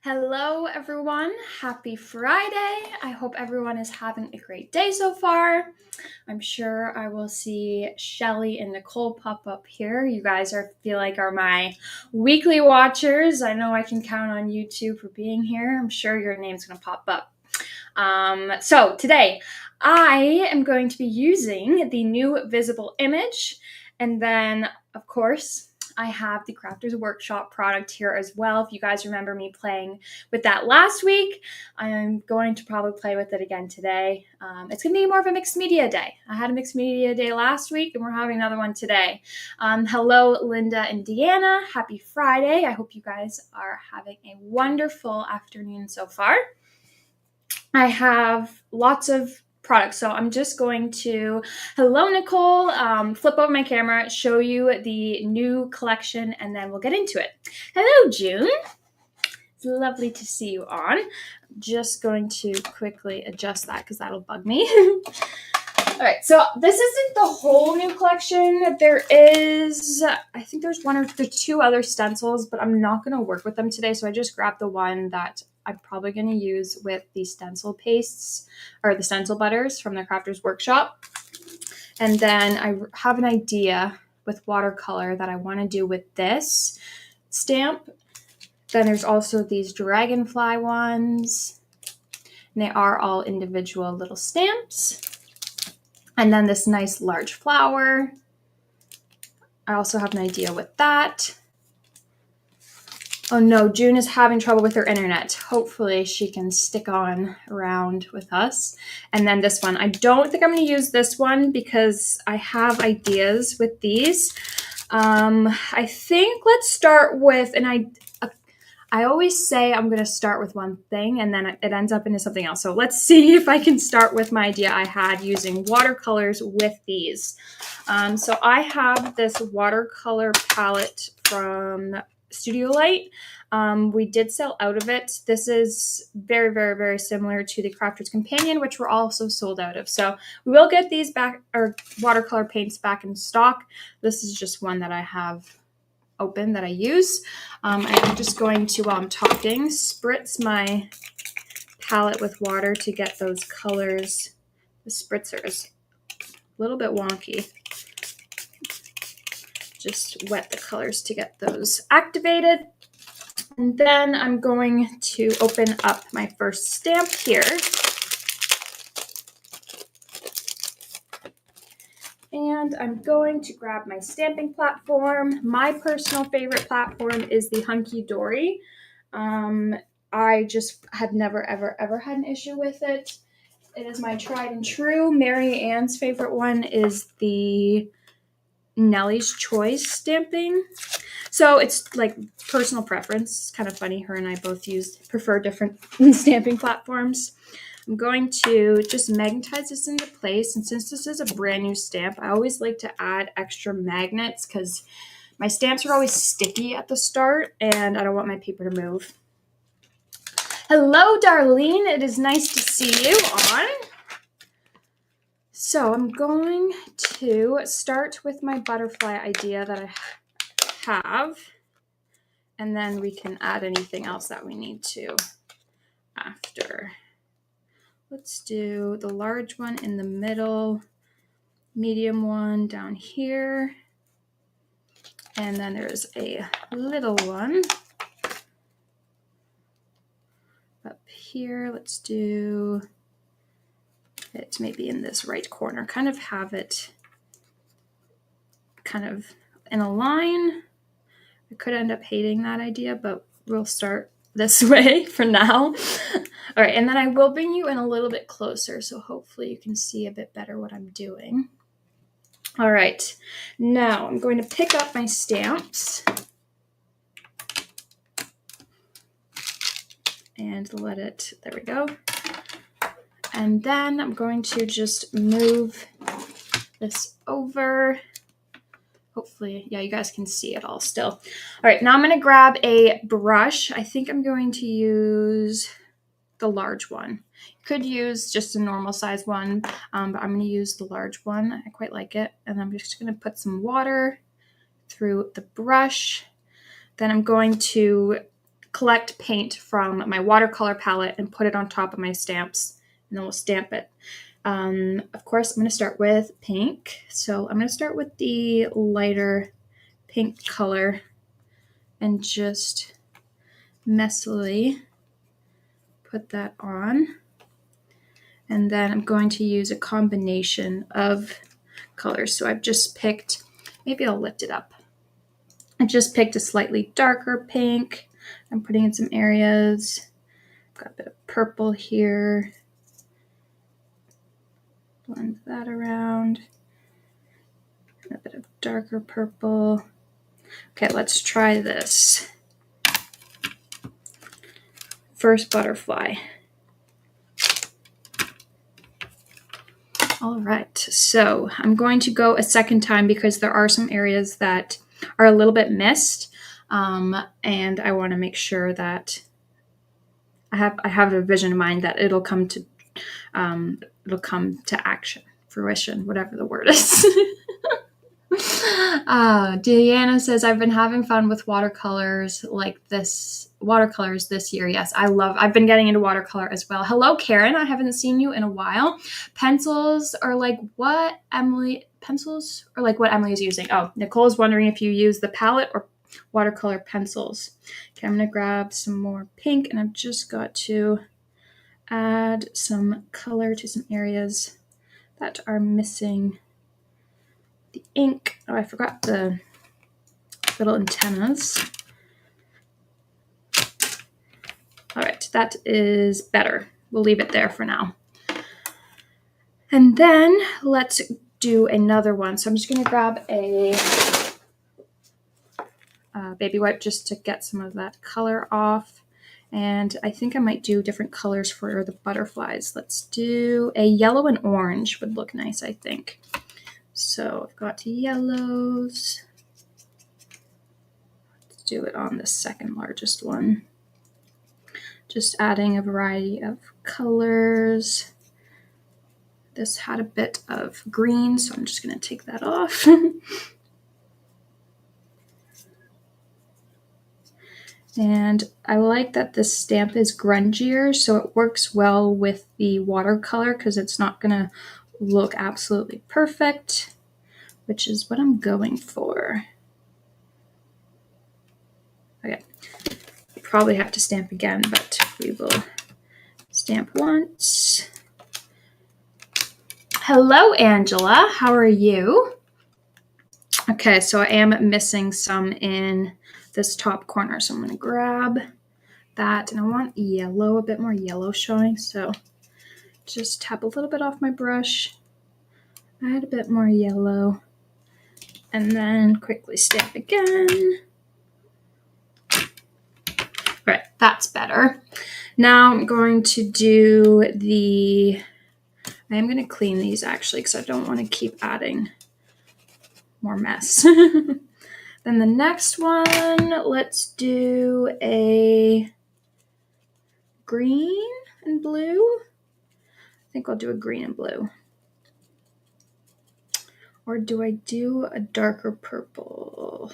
Hello, everyone. Happy Friday. I hope everyone is having a great day so far. I'm sure I will see Shelly and Nicole pop up here. You guys feel like are my weekly watchers. I know I can count on you two for being here. I'm sure your name's going to pop up. So today I am going to be using the new visible image, and then of course I have the Crafters Workshop product here as well. If you guys remember me playing with that last week, I'm going to probably play with it again today. It's going to be more of a mixed media day. I had a mixed media day last week, and we're having another one today. Hello, Linda and Deanna. Happy Friday. I hope you guys are having a wonderful afternoon so far. I have lots of products, so I'm just going to, hello Nicole, flip over my camera, show you the new collection, and then we'll get into it. Hello June, it's lovely to see you on. I'm just going to quickly adjust that because that'll bug me. All right, so this isn't the whole new collection. There is, I think there's two other stencils, but I'm not going to work with them today, so I just grabbed the one that I'm probably going to use with the stencil pastes or the stencil butters from the Crafters Workshop. And then I have an idea with watercolor that I want to do with this stamp. Then there's also these dragonfly ones, and they are all individual little stamps. And then this nice large flower. I also have an idea with that. Oh no, June is having trouble with her internet. Hopefully she can stick on around with us. And then this one. I don't think I'm going to use this one because I have ideas with these. I think let's start with, I always say I'm going to start with one thing and then it ends up into something else. So let's see if I can start with my idea I had using watercolors with these. So I have this watercolor palette from Studio Light. We did sell out of it. This is very, very, very similar to the Crafter's Companion, which we're also sold out of. So we will get these back, or watercolor paints back in stock. This is just one that I have open that I use. I'm just going to, while I'm talking, spritz my palette with water to get those colors. The spritzer is a little bit wonky. Just wet the colors to get those activated. And then I'm going to open up my first stamp here. And I'm going to grab my stamping platform. My personal favorite platform is the Hunky Dory. I just have never, ever had an issue with it. It is my tried and true. Mary Ann's favorite one is the Nellie's Choice stamping. So it's like personal preference. It's kind of funny. Her and I both prefer different stamping platforms. I'm going to just magnetize this into place. And since this is a brand new stamp, I always like to add extra magnets because my stamps are always sticky at the start and I don't want my paper to move. Hello, Darlene. It is nice to see you on. So I'm going to start with my butterfly idea that I have, and then we can add anything else that we need to after. Let's do the large one in the middle, medium one down here, and then there's a little one up here. Let's do it maybe in this right corner, kind of have it kind of in a line. I could end up hating that idea, but we'll start this way for now. All right, and then I will bring you in a little bit closer, so hopefully you can see a bit better what I'm doing. All right, now I'm going to pick up my stamps and let it, there we go. And then I'm going to just move this over. Hopefully, yeah, you guys can see it all still. All right, now I'm going to grab a brush. I think I'm going to use the large one. You could use just a normal size one, but I'm going to use the large one. I quite like it. And I'm just going to put some water through the brush. Then I'm going to collect paint from my watercolor palette and put it on top of my stamps, and then we'll stamp it. Of course, I'm going to start with pink. So I'm going to start with the lighter pink color and just messily put that on. And then I'm going to use a combination of colors. So I've just picked, maybe I'll lift it up. I just picked a slightly darker pink. I'm putting in some areas. Got a bit of purple here. Blend that around. And a bit of darker purple. Okay, let's try this. First butterfly. All right, so I'm going to go a second time because there are some areas that are a little bit missed, and I want to make sure that I have a vision in mind that it'll come to action, fruition, whatever the word is. Deanna says, I've been having fun with watercolors this year. Yes, I've been getting into watercolor as well. Hello, Karen. I haven't seen you in a while. Pencils are like what Emily is using. Oh, Nicole is wondering if you use the palette or watercolor pencils. Okay, I'm going to grab some more pink, and I've just got to add some color to some areas that are missing the ink. Oh, I forgot the little antennas. All right, that is better. We'll leave it there for now. And then let's do another one. So I'm just going to grab a baby wipe just to get some of that color off. And I think I might do different colors for the butterflies. Let's do a yellow and orange would look nice, I think. So I've got yellows. Let's do it on the second largest one. Just adding a variety of colors. This had a bit of green, so I'm just going to take that off. And I like that this stamp is grungier, so it works well with the watercolor because it's not going to look absolutely perfect, which is what I'm going for. Okay, I probably have to stamp again, but we will stamp once. Hello, Angela. How are you? Okay, so I am missing some in this top corner, so I'm going to grab that, and I want yellow, a bit more yellow showing, so just tap a little bit off my brush, add a bit more yellow, and then quickly stamp again. All right, that's better. Now I'm going to do I am going to clean these actually because I don't want to keep adding more mess. Then the next one, let's do a green and blue. I think I'll do a green and blue. Or do I do a darker purple?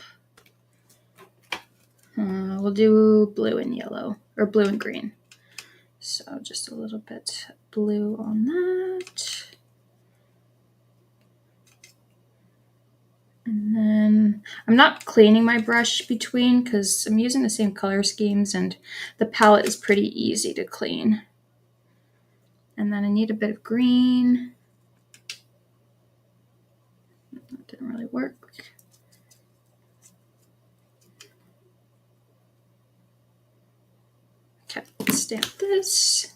We'll do blue and yellow, or blue and green. So just a little bit blue on that. And then I'm not cleaning my brush between because I'm using the same color schemes and the palette is pretty easy to clean. And then I need a bit of green. That didn't really work. Okay, let's stamp this.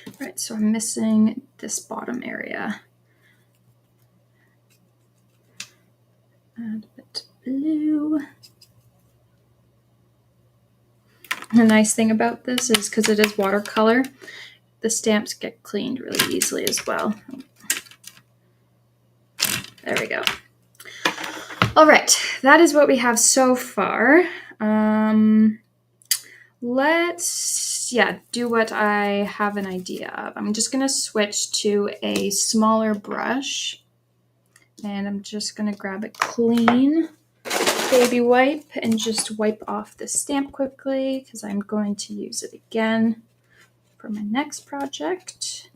All right, so I'm missing this bottom area. Add a bit of blue. The nice thing about this is because it is watercolor, the stamps get cleaned really easily as well. There we go. All right, that is what we have so far. Let's do what I have an idea of. I'm just going to switch to a smaller brush, and I'm just going to grab it clean baby wipe and just wipe off the stamp quickly because I'm going to use it again for my next project.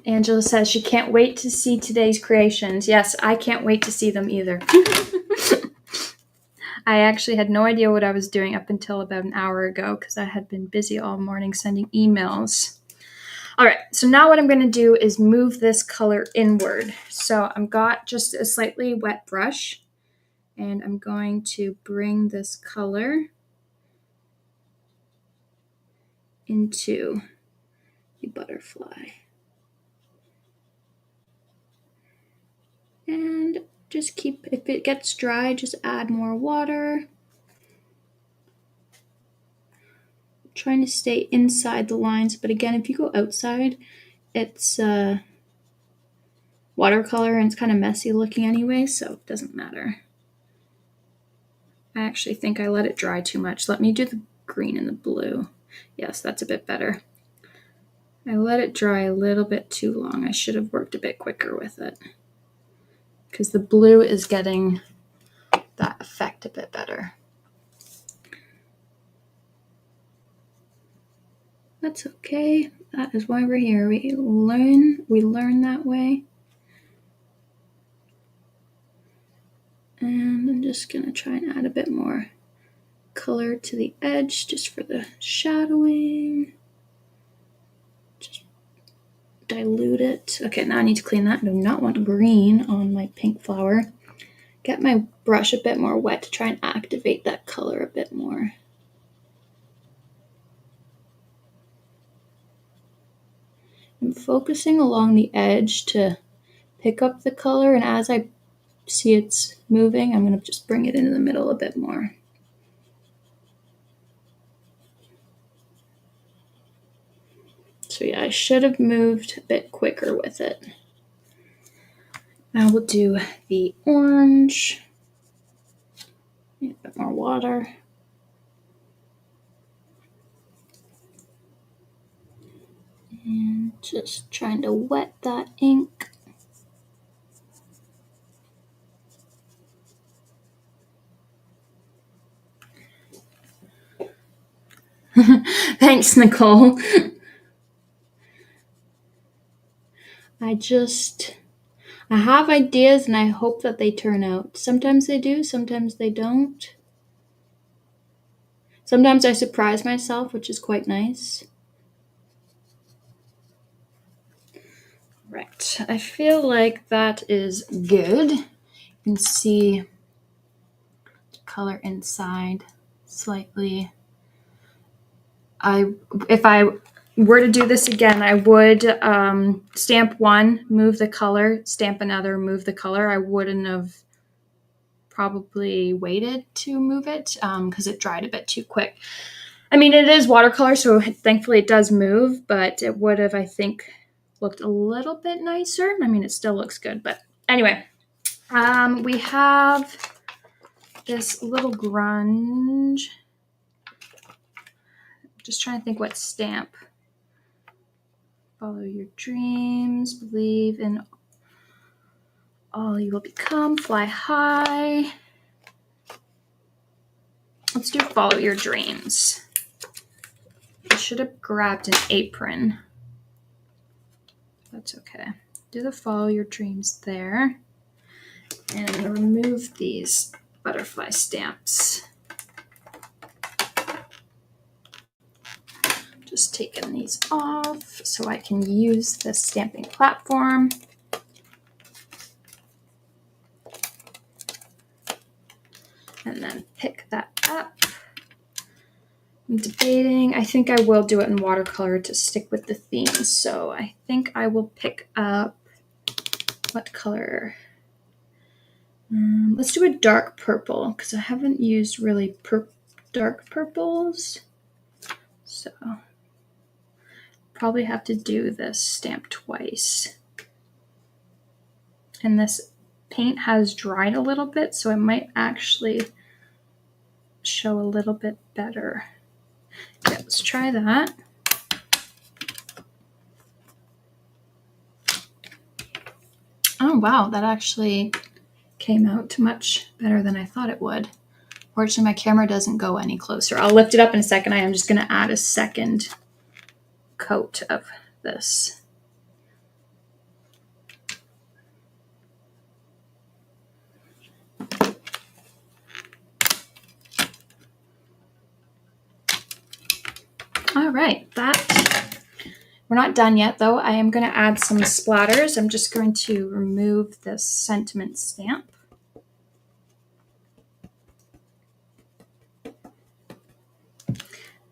Angela says she can't wait to see today's creations. Yes, I can't wait to see them either. I actually had no idea what I was doing up until about an hour ago because I had been busy all morning sending emails. All right, so now what I'm going to do is move this color inward. So I've got just a slightly wet brush, and I'm going to bring this color into the butterfly. And just keep, if it gets dry, just add more water. Trying to stay inside the lines, but again, if you go outside, it's watercolor and it's kind of messy looking anyway, so it doesn't matter. I actually think I let it dry too much. Let me do the green and the blue. Yes, that's a bit better. I let it dry a little bit too long. I should have worked a bit quicker with it because the blue is getting that effect a bit better. That's okay. That is why we're here. We learn that way. And I'm just going to try and add a bit more color to the edge just for the shadowing. Just dilute it. Okay, now I need to clean that. I do not want green on my pink flower. Get my brush a bit more wet to try and activate that color a bit more. I'm focusing along the edge to pick up the color, and as I see it's moving, I'm going to just bring it into the middle a bit more. So yeah, I should have moved a bit quicker with it. Now we'll do the orange. Need a bit more water. And just trying to wet that ink. Thanks, Nicole. I have ideas and I hope that they turn out. Sometimes they do, sometimes they don't. Sometimes I surprise myself, which is quite nice. Right, I feel like that is good. You can see the color inside slightly. If I were to do this again, I would stamp one, move the color, stamp another, move the color. I wouldn't have probably waited to move it because it dried a bit too quick. I mean, it is watercolor, so thankfully it does move, but it would have, I think, looked a little bit nicer. I mean, it still looks good, but anyway, we have this little grunge. Just trying to think what stamp. Follow your dreams, believe in all you will become, fly high. Let's do follow your dreams. I should have grabbed an apron. That's okay. Do the follow your dreams there. And remove these butterfly stamps. Just taking these off so I can use the stamping platform. And then pick that up. I'm debating. I think I will do it in watercolor to stick with the theme. So I think I will pick up, what color? Let's do a dark purple because I haven't used really dark purples. So probably have to do this stamp twice. And this paint has dried a little bit, so it might actually show a little bit better. Okay, let's try that. Oh, wow, that actually came out much better than I thought it would. Fortunately, my camera doesn't go any closer. I'll lift it up in a second. I am just going to add a second coat of this. All right, we're not done yet though. I am going to add some splatters. I'm just going to remove this sentiment stamp.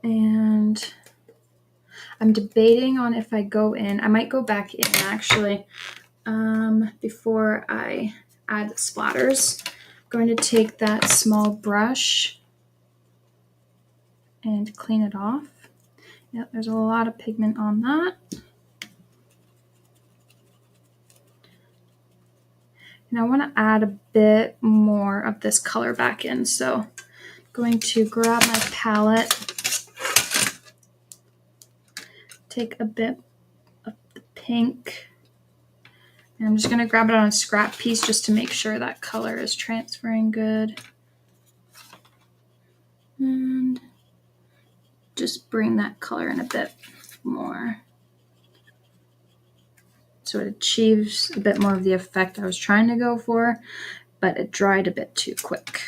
And I'm debating on if I go in. I might go back in actually before I add the splatters. I'm going to take that small brush and clean it off. Yep, there's a lot of pigment on that. And I want to add a bit more of this color back in. So I'm going to grab my palette, take a bit of the pink, and I'm just going to grab it on a scrap piece just to make sure that color is transferring good. And just bring that color in a bit more, so it achieves a bit more of the effect I was trying to go for, but it dried a bit too quick.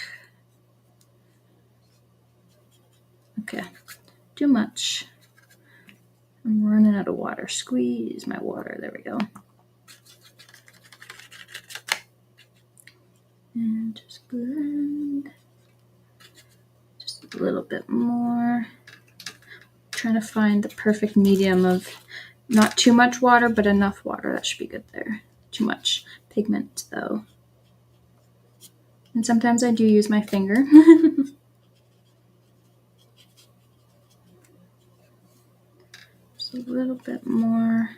Okay, too much. I'm running out of water. Squeeze my water. There we go. And just blend just a little bit more. Trying to find the perfect medium of not too much water, but enough water. That should be good there. Too much pigment though. And sometimes I do use my finger. Just a little bit more.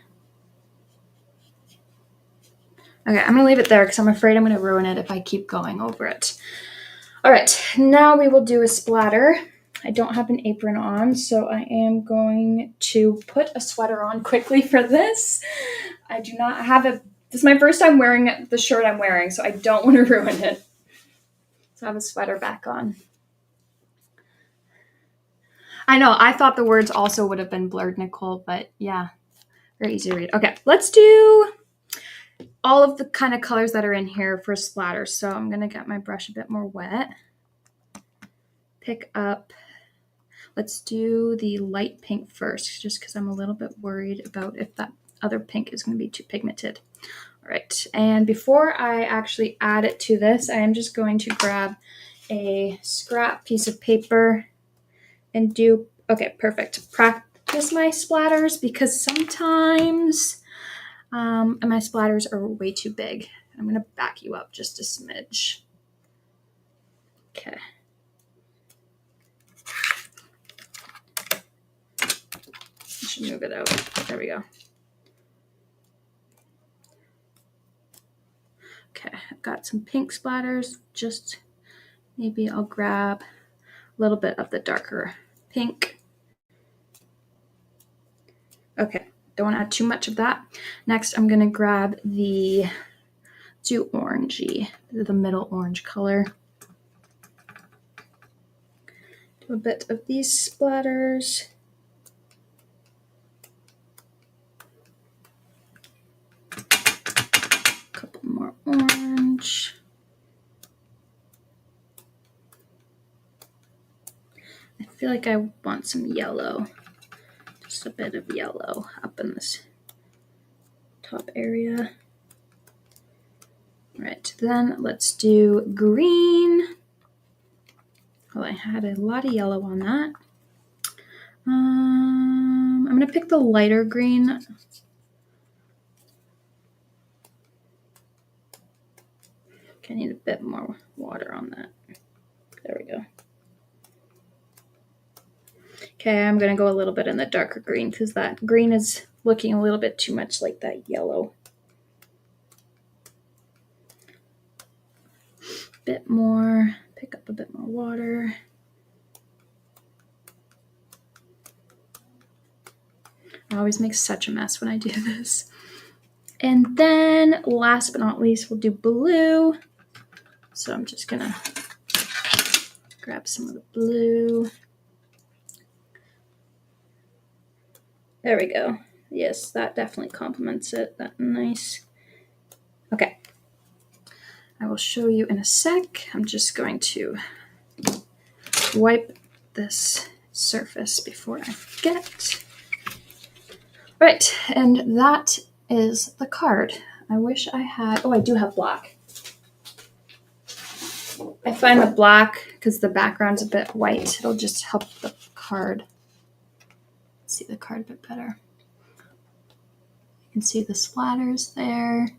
Okay, I'm gonna leave it there because I'm afraid I'm gonna ruin it if I keep going over it. All right, now we will do a splatter. I don't have an apron on, so I am going to put a sweater on quickly for this. I do not have it. This is my first time wearing the shirt I'm wearing, so I don't want to ruin it. So I have a sweater back on. I know, I thought the words also would have been blurred, Nicole, but yeah, very easy to read. Okay, let's do all of the kind of colors that are in here for splatter. So I'm going to get my brush a bit more wet. Pick up, let's do the light pink first, just because I'm a little bit worried about if that other pink is going to be too pigmented. All right, and before I actually add it to this, I am just going to grab a scrap piece of paper and do, okay, perfect. Practice my splatters because sometimes my splatters are way too big. I'm going to back you up just a smidge. Okay. I should move it out. There we go. Okay, I've got some pink splatters. Just maybe I'll grab a little bit of the darker pink. Okay, don't want to add too much of that. Next, I'm going to grab the too orangey, the middle orange color. Do a bit of these splatters. A couple more orange. I feel like I want some yellow. Just a bit of yellow up in this top area. All right, then let's do green. Well, I had a lot of yellow on that. I'm gonna pick the lighter green. Okay, I need a bit more water on that. There we go. Okay, I'm gonna go a little bit in the darker green because that green is looking a little bit too much like that yellow. Bit more, pick up a bit more water. I always make such a mess when I do this. And then last but not least, we'll do blue. So I'm just gonna grab some of the blue. There we go. Yes, that definitely complements it. That's nice. Okay. I will show you in a sec. I'm just going to wipe this surface before I forget. All right, and that is the card. I wish I had, oh, I do have black. I find the black, because the background's a bit white, it'll just help the card. See the card a bit better. You can see the splatters there.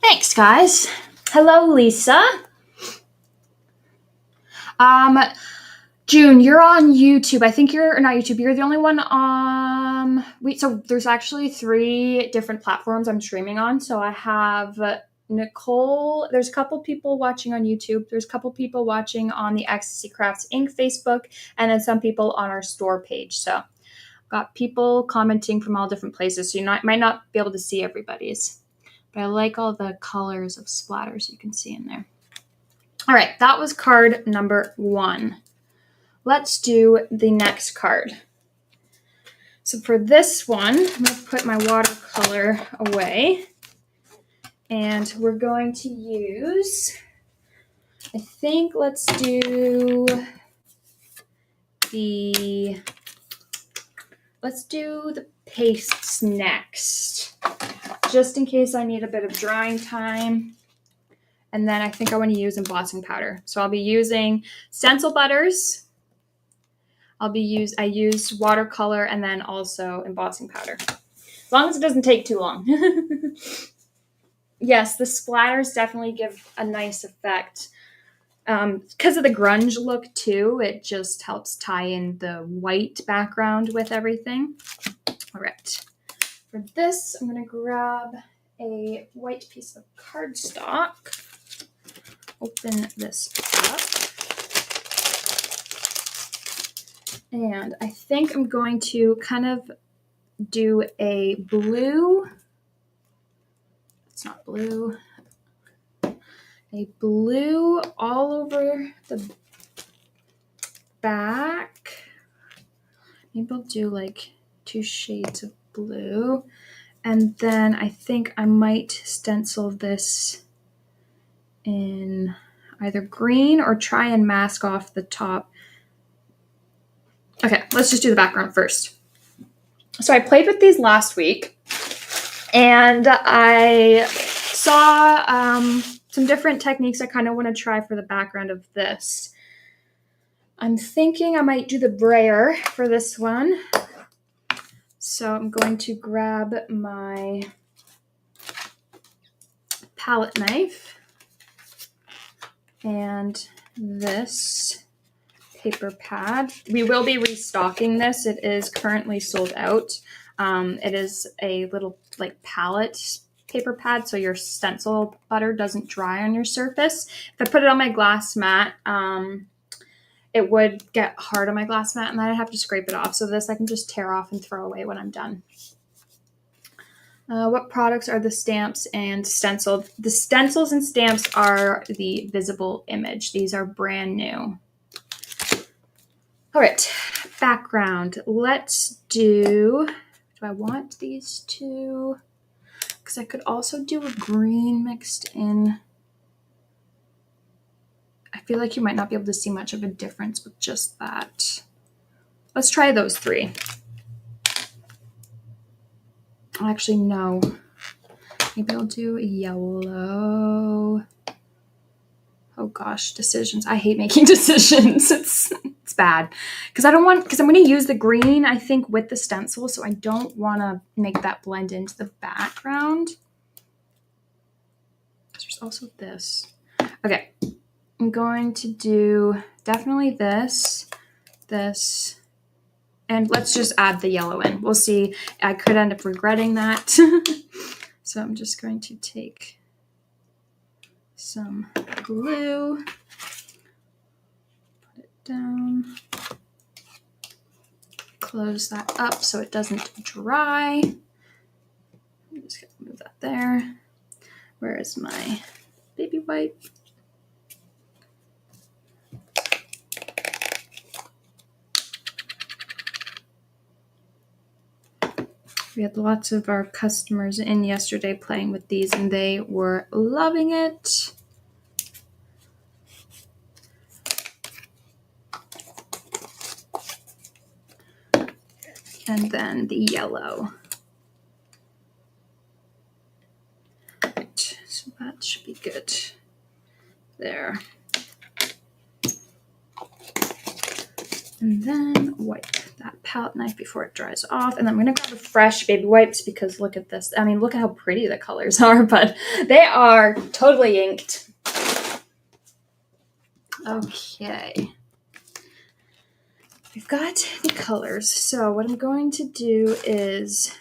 Thanks, guys. Hello, Lisa. June, you're on YouTube. I think you're not YouTube. You're the only one on. So there's actually 3 different platforms I'm streaming on. So I have Nicole. There's a couple people watching on YouTube. There's a couple people watching on the Ecstasy Crafts Inc. Facebook, and then some people on our store page. So I've got people commenting from all different places. So you might not be able to see everybody's. But I like all the colors of splatters you can see in there. All right, that was card number 1. Let's do the next card. So for this one, I'm going to put my watercolor away. And we're going to use, I think let's do the pastes next, just in case I need a bit of drying time. And then I think I want to use embossing powder. So I'll be using stencil butters. I use watercolor and then also embossing powder. As long as it doesn't take too long. Yes, the splatters definitely give a nice effect. Because of the grunge look too, it just helps tie in the white background with everything. All right. For this, I'm going to grab a white piece of cardstock. Open this up. And I think I'm going to kind of do a blue. It's not blue. A blue all over the back. Maybe I'll do like 2 shades of blue. And then I think I might stencil this in either green or try and mask off the top. Okay, let's just do the background first. So I played with these last week and I saw some different techniques I kind of want to try for the background of this. I'm thinking I might do the brayer for this one. So I'm going to grab my palette knife and this paper pad. We will be restocking this. It is currently sold out. It is a little like palette paper pad, so your stencil butter doesn't dry on your surface. If I put it on my glass mat, it would get hard on my glass mat and then I'd have to scrape it off. So this I can just tear off and throw away when I'm done. What products are the stamps and stenciled? The stencils and stamps are the visible image. These are brand new. All right, background. Let's do I want these two? Because I could also do a green mixed in. I feel like you might not be able to see much of a difference with just that. Let's try those 3. Actually, no. Maybe I'll do a yellow. Oh gosh, decisions. I hate making decisions. It's bad. Because I'm going to use the green, I think, with the stencil, so I don't want to make that blend into the background. There's also this. Okay. I'm going to do definitely this, and let's just add the yellow in. We'll see. I could end up regretting that. So I'm just going to take some glue, put it down. close that up so it doesn't dry. I'm just gonna move that there. Where is my baby wipe? We had lots of our customers in yesterday playing with these, and they were loving it. And then the yellow. Right, so that should be good. There. And then wipe that palette knife before it dries off. And then I'm going to grab a fresh baby wipes because look at this. I mean, look at how pretty the colors are, but they are totally inked. Okay. We've got the colors. So what I'm going to do is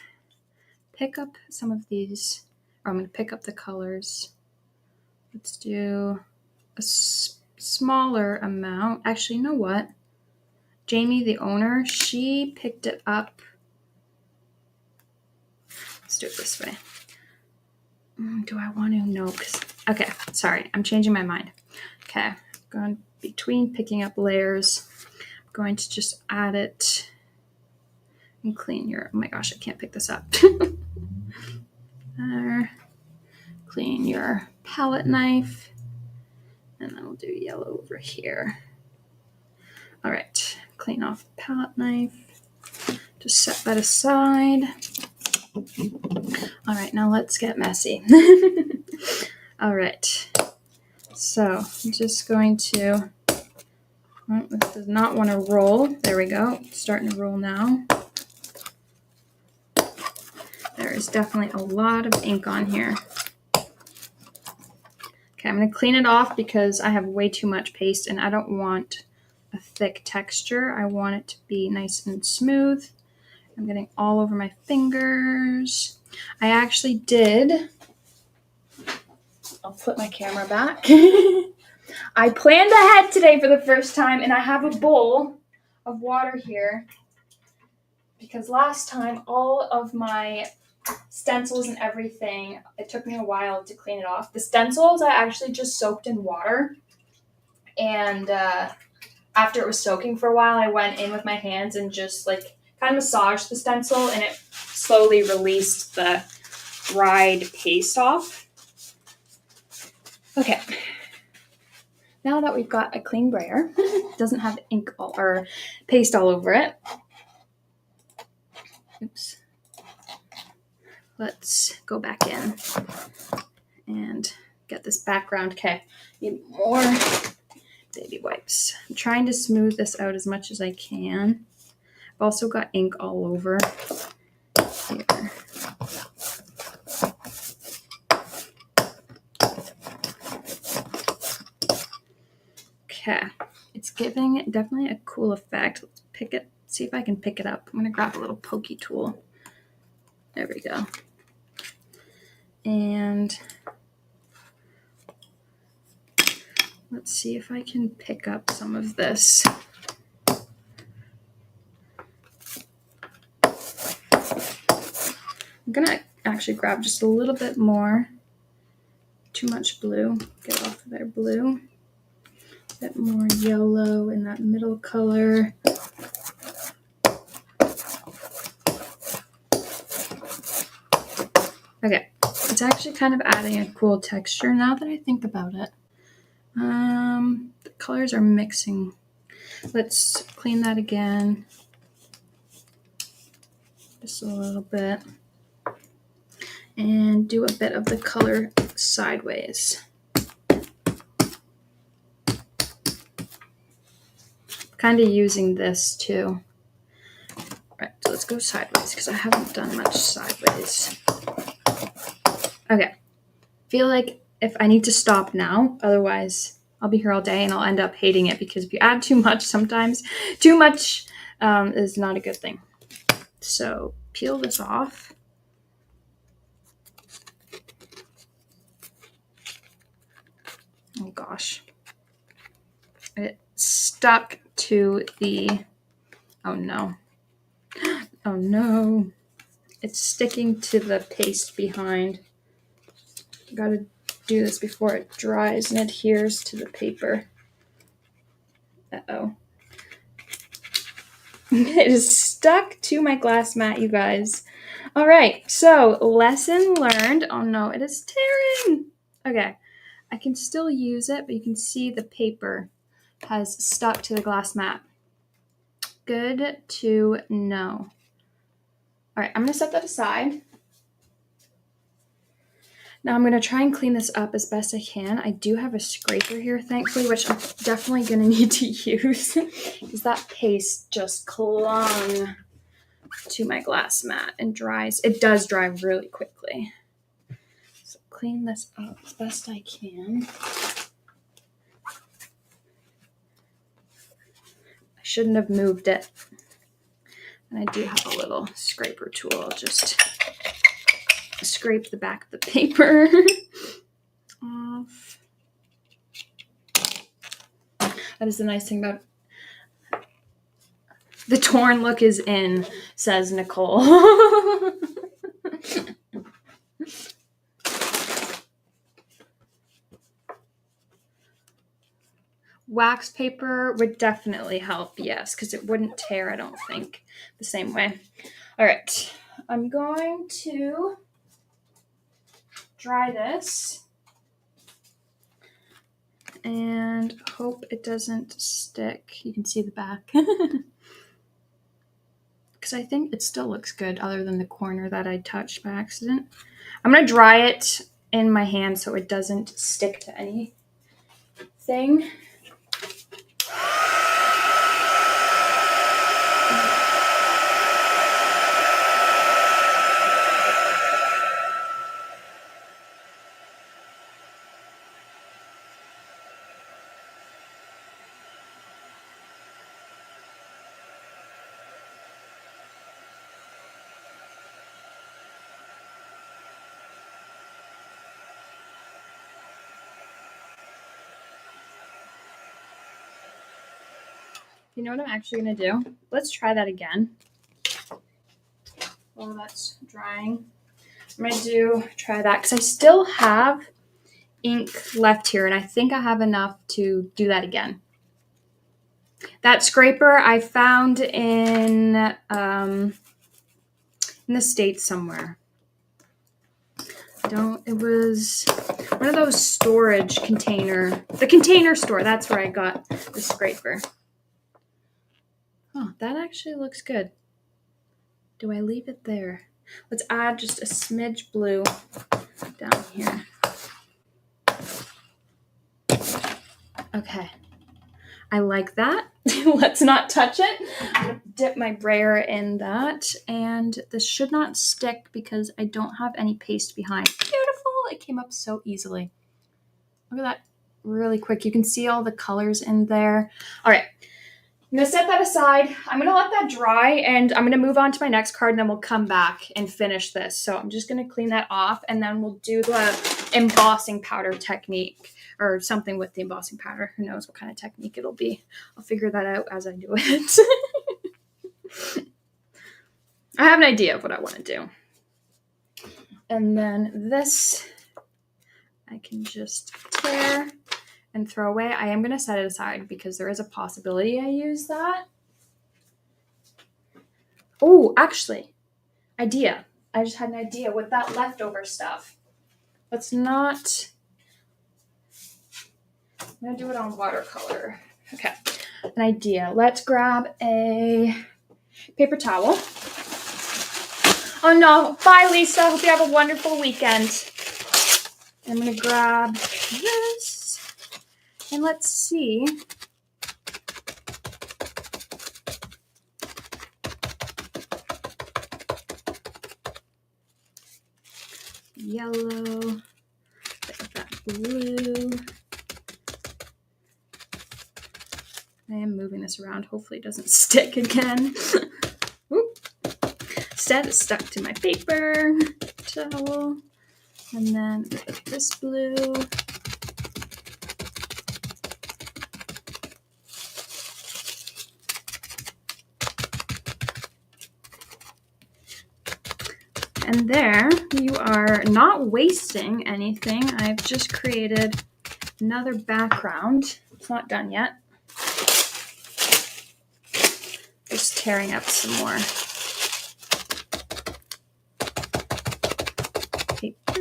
pick up some of these. Or I'm going to pick up the colors. Let's do a smaller amount. Actually, you know what? Jamie, the owner, she picked it up. Let's do it this way. Do I want to? No. Okay, sorry. I'm changing my mind. Okay, going between picking up layers. I'm going to just add it and clean your... Oh my gosh, I can't pick this up. There. Clean your palette knife. And then we'll do yellow over here. All right, clean off the palette knife. Just set that aside. All right, now let's get messy. All right, so I'm just going to, this does not want to roll. There we go, it's starting to roll now. There is definitely a lot of ink on here. Okay, I'm going to clean it off because I have way too much paste and I don't want a thick texture. I want it to be nice and smooth. I'm getting all over my fingers. I actually did. I'll flip my camera back. I planned ahead today for the first time, and I have a bowl of water here because last time all of my stencils and everything, it took me a while to clean it off. The stencils I actually just soaked in water, and after it was soaking for a while, I went in with my hands and just like kind of massaged the stencil, and it slowly released the dried paste off. Okay, now that we've got a clean brayer, it doesn't have ink or paste all over it. Oops. Let's go back in and get this background. Okay, need more baby wipes. I'm trying to smooth this out as much as I can. I've also got ink all over here. Okay, it's giving definitely a cool effect. Let's pick it, see if I can pick it up. I'm gonna grab a little pokey tool. There we go. And let's see if I can pick up some of this. I'm gonna actually grab just a little bit more. Too much blue. Get off of there, blue. A bit more yellow in that middle color. Okay, it's actually kind of adding a cool texture now that I think about it. The colors are mixing. Let's clean that again. Just a little bit. And do a bit of the color sideways. Kind of using this too. Right, so let's go sideways because I haven't done much sideways. Okay, feel like if I need to stop now, otherwise I'll be here all day and I'll end up hating it because if you add too much, sometimes too much is not a good thing. So peel this off. Oh gosh. It stuck to the, oh no. Oh no, it's sticking to the paste behind. Gotta do this before it dries and adheres to the paper. Uh-oh. It is stuck to my glass mat, you guys. All right, so lesson learned. Oh no, it is tearing. Okay, I can still use it, but you can see the paper has stuck to the glass mat. Good to know. All right, I'm gonna set that aside. Now I'm going to try and clean this up as best I can. I do have a scraper here, thankfully, which I'm definitely going to need to use because that paste just clung to my glass mat and dries. It does dry really quickly. So clean this up as best I can. I shouldn't have moved it. And I do have a little scraper tool. I'll just scrape the back of the paper off. That is the nice thing about the torn look is in, says Nicole. Wax paper would definitely help, yes, because it wouldn't tear, I don't think, the same way. All right, I'm going to dry this and hope it doesn't stick. You can see the back. Because I think it still looks good other than the corner that I touched by accident. I'm going to dry it in my hand so it doesn't stick to anything. You know what I'm actually going to do? Let's try that again. While that's drying. I'm going to try that because I still have ink left here and I think I have enough to do that again. That scraper I found in the States somewhere. It was one of those storage the container store. That's where I got the scraper. Oh, that actually looks good. Do I leave it there? Let's add just a smidge blue down here. Okay. I like that. Let's not touch it. I'm going to dip my brayer in that. And this should not stick because I don't have any paste behind. Beautiful. It came up so easily. Look at that. Really quick. You can see all the colors in there. All right. I'm going to set that aside. I'm going to let that dry and I'm going to move on to my next card and then we'll come back and finish this. So I'm just going to clean that off and then we'll do the embossing powder technique or something with the embossing powder. Who knows what kind of technique it'll be. I'll figure that out as I do it. I have an idea of what I want to do. And then this, I can just tear and throw away. I am going to set it aside because there is a possibility I use that. Oh, actually, idea. I just had an idea with that leftover stuff. Let's not... I'm going to do it on watercolor. Okay, an idea. Let's grab a paper towel. Oh no, bye Lisa. Hope you have a wonderful weekend. I'm going to grab this. And let's see. Yellow. That blue. I am moving this around. Hopefully it doesn't stick again. Instead, it's stuck to my paper towel. And then this blue. and there you are, not wasting anything. I've just created another background. It's not done yet. Just tearing up some more paper.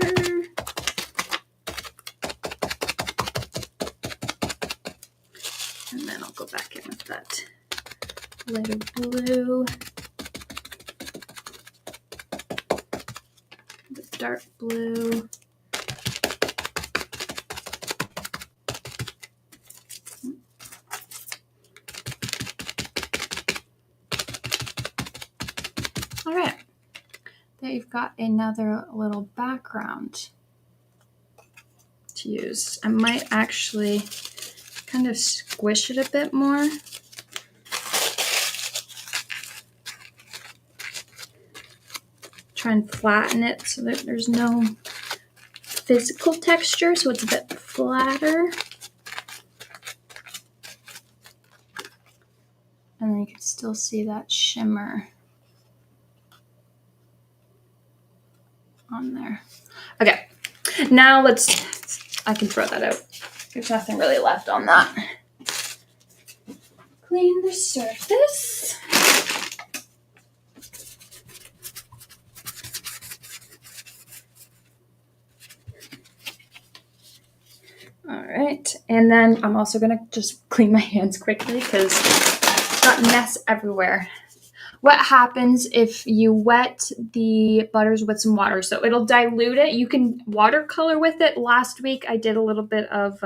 And then I'll go back in with that lighter blue, the dark blue. All right, there you've got another little background to use. I might actually kind of squish it a bit more. Try and flatten it so that there's no physical texture, so it's a bit flatter. And then you can still see that shimmer on there. Okay, now I can throw that out. There's nothing really left on that. Clean the surface. All right, and then I'm also gonna just clean my hands quickly because I've got mess everywhere. What happens if you wet the butters with some water? So it'll dilute it. You can watercolor with it. Last week I did a little bit of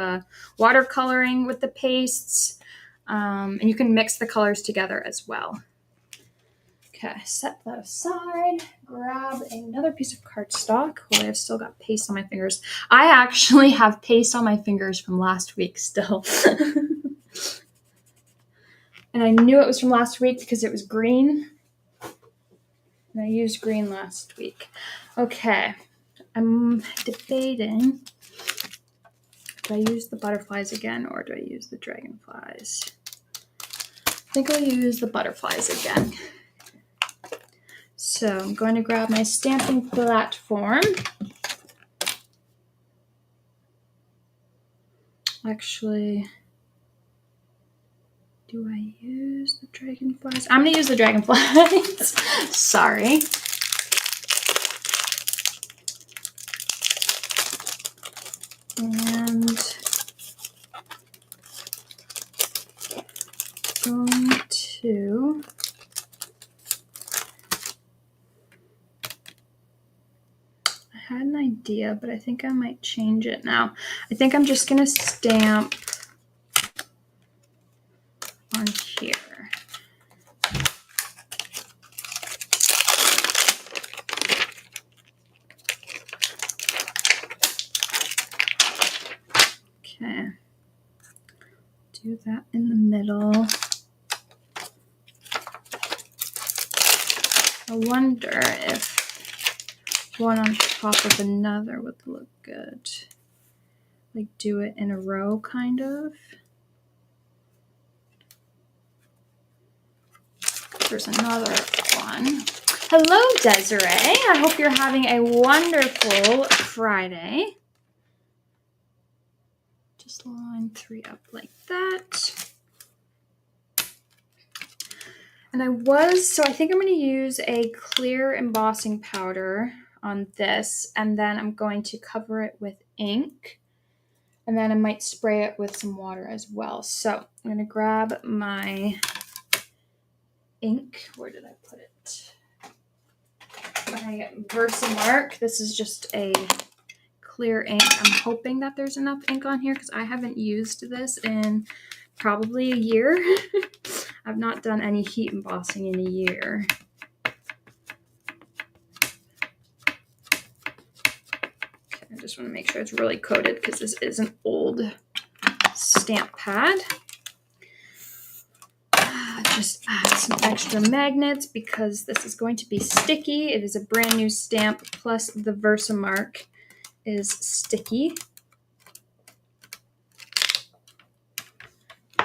watercoloring with the pastes, and you can mix the colors together as well. Okay, set that aside. Grab another piece of cardstock. Oh, I've still got paste on my fingers. I actually have paste on my fingers from last week still. And I knew it was from last week because it was green. And I used green last week. Okay, I'm debating. Do I use the butterflies again or do I use the dragonflies? I think I'll use the butterflies again. So I'm going to grab my stamping platform. Actually, do I use the dragonflies? I'm going to use the dragonflies. Sorry. And going to I had an idea, but I think I might change it now. I think I'm just going to stamp on here. Okay. Do that in the middle. I wonder if one on top of another would look good. Like do it in a row, kind of. There's another one. Hello, Desiree. I hope you're having a wonderful Friday. Just line 3 up like that. And I think I'm going to use a clear embossing powder on this, and then I'm going to cover it with ink, and then I might spray it with some water as well. So I'm going to grab my ink. Where did I put it? My Versamark. This is just a clear ink. I'm hoping that there's enough ink on here because I haven't used this in probably a year. I've not done any heat embossing in a year. Okay, I just want to make sure it's really coated because this is an old stamp pad. Just add some extra magnets because this is going to be sticky. It is a brand new stamp, plus the Versamark is sticky.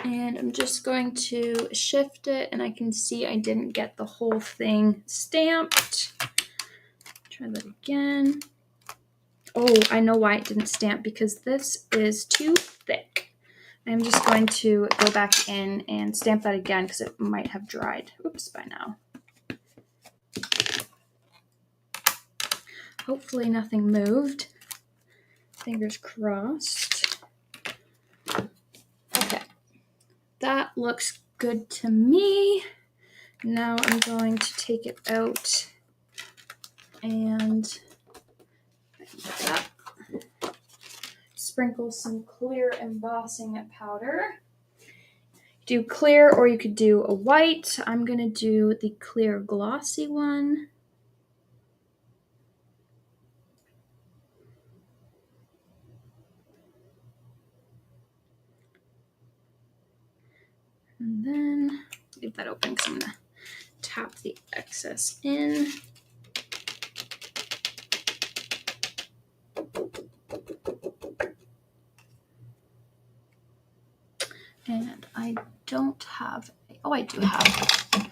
And I'm just going to shift it, and I can see I didn't get the whole thing stamped. Try that again. Oh, I know why it didn't stamp, because this is too thick. I'm just going to go back in and stamp that again because it might have dried. Oops, by now. Hopefully nothing moved. Fingers crossed. Okay, that looks good to me. Now I'm going to take it out and sprinkle some clear embossing powder. Do clear, or you could do a white. I'm gonna do the clear glossy one. And then leave that open because I'm gonna tap the excess in. And I don't have, oh, I do have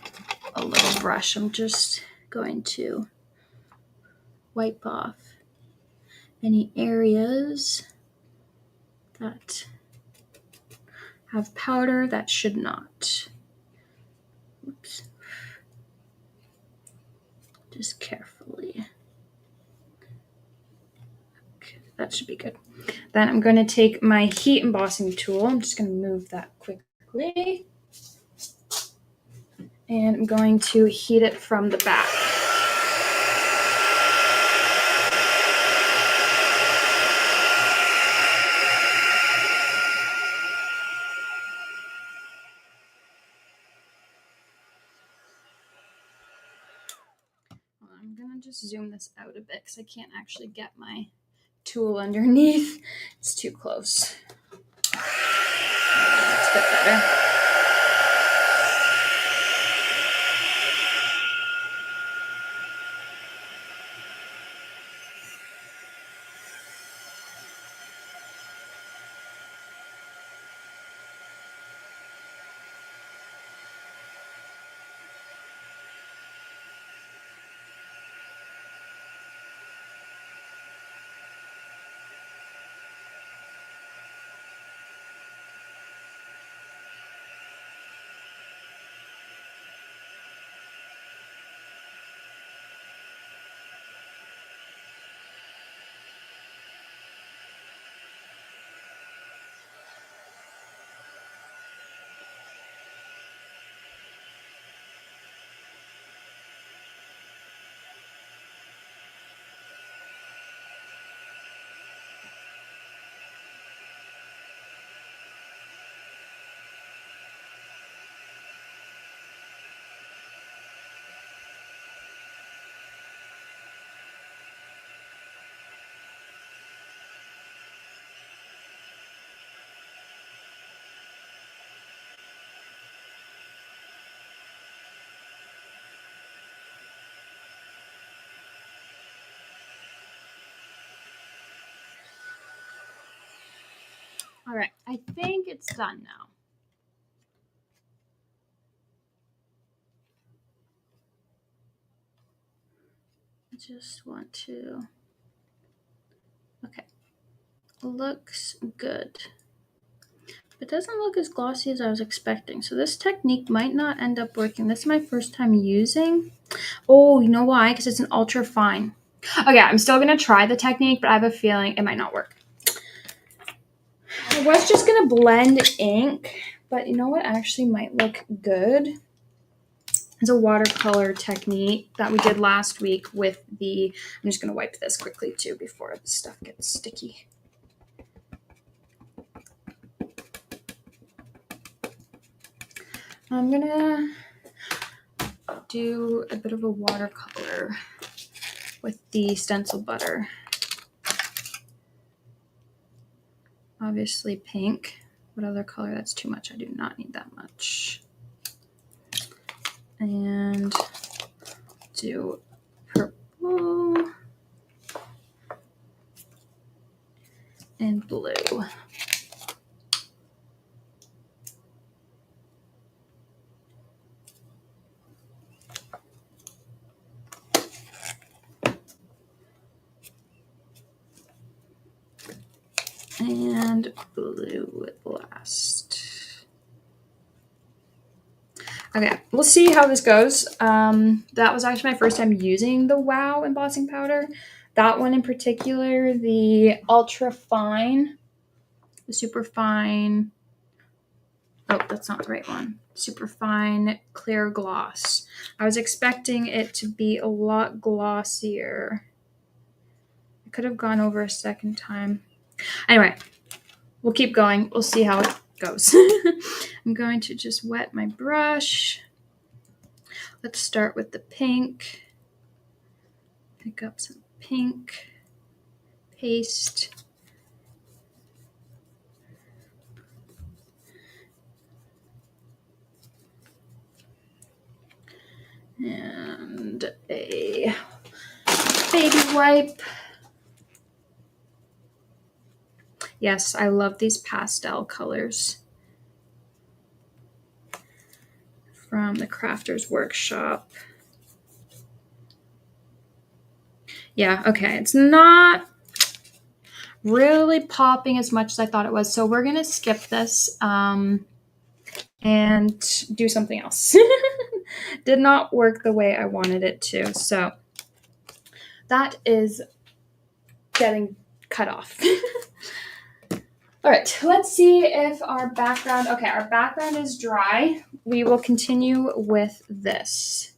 a little brush. I'm just going to wipe off any areas that have powder that should not. Oops. Just carefully. Okay, that should be good. Then I'm going to take my heat embossing tool. I'm just going to move that quickly. And I'm going to heat it from the back. I'm going to just zoom this out a bit because I can't actually get my tool underneath. It's too close. That's a bit better. All right, I think it's done now. I just want to, okay, looks good. It doesn't look as glossy as I was expecting, so this technique might not end up working. This is my first time using. Oh, you know why? Because it's an ultra fine. Okay, I'm still gonna try the technique, but I have a feeling it might not work. I was just gonna blend ink, but you know what actually might look good? It's a watercolor technique that we did last week with the, I'm just gonna wipe this quickly too before the stuff gets sticky. I'm gonna do a bit of a watercolor with the stencil butter. Obviously pink. What other color? That's too much. I do not need that much. And do purple and blue. and blue last. Okay, we'll see how this goes. That was actually my first time using the Wow embossing powder. That one in particular, the ultra fine, the super fine. Oh, that's not the right one. Super fine clear gloss. I was expecting it to be a lot glossier. I could have gone over a second time. Anyway, we'll keep going. We'll see how it goes. I'm going to just wet my brush. Let's start with the pink. Pick up some pink paste. And a baby wipe. Yes, I love these pastel colors from the Crafters Workshop. Yeah, okay, it's not really popping as much as I thought it was, so we're gonna skip this and do something else. Did not work the way I wanted it to, so that is getting cut off. All right, let's see if our background, okay, our background is dry. We will continue with this.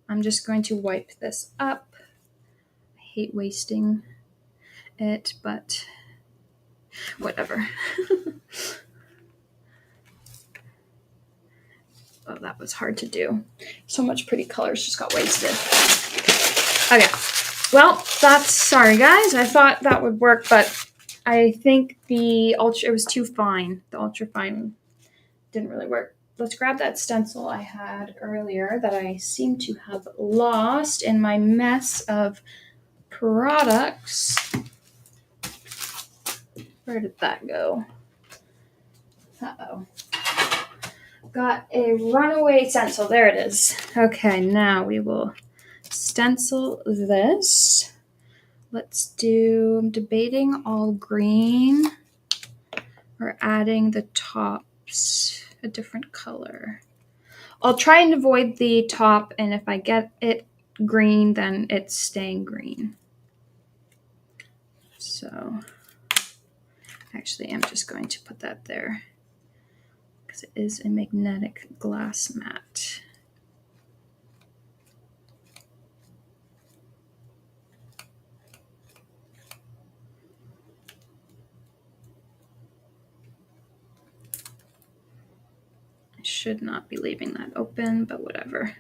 I'm just going to wipe this up. I hate wasting it, but whatever. Oh, that was hard to do. So much pretty colors just got wasted. Okay, well, sorry guys. I thought that would work, but I think it was too fine. The ultra fine didn't really work. Let's grab that stencil I had earlier that I seem to have lost in my mess of products. Where did that go? Uh-oh. Got a runaway stencil. There it is. Okay, now we will stencil this. I'm debating all green or adding the tops a different color. I'll try and avoid the top, and if I get it green, then it's staying green. So actually, I'm just going to put that there because it is a magnetic glass mat. I should not be leaving that open, but whatever.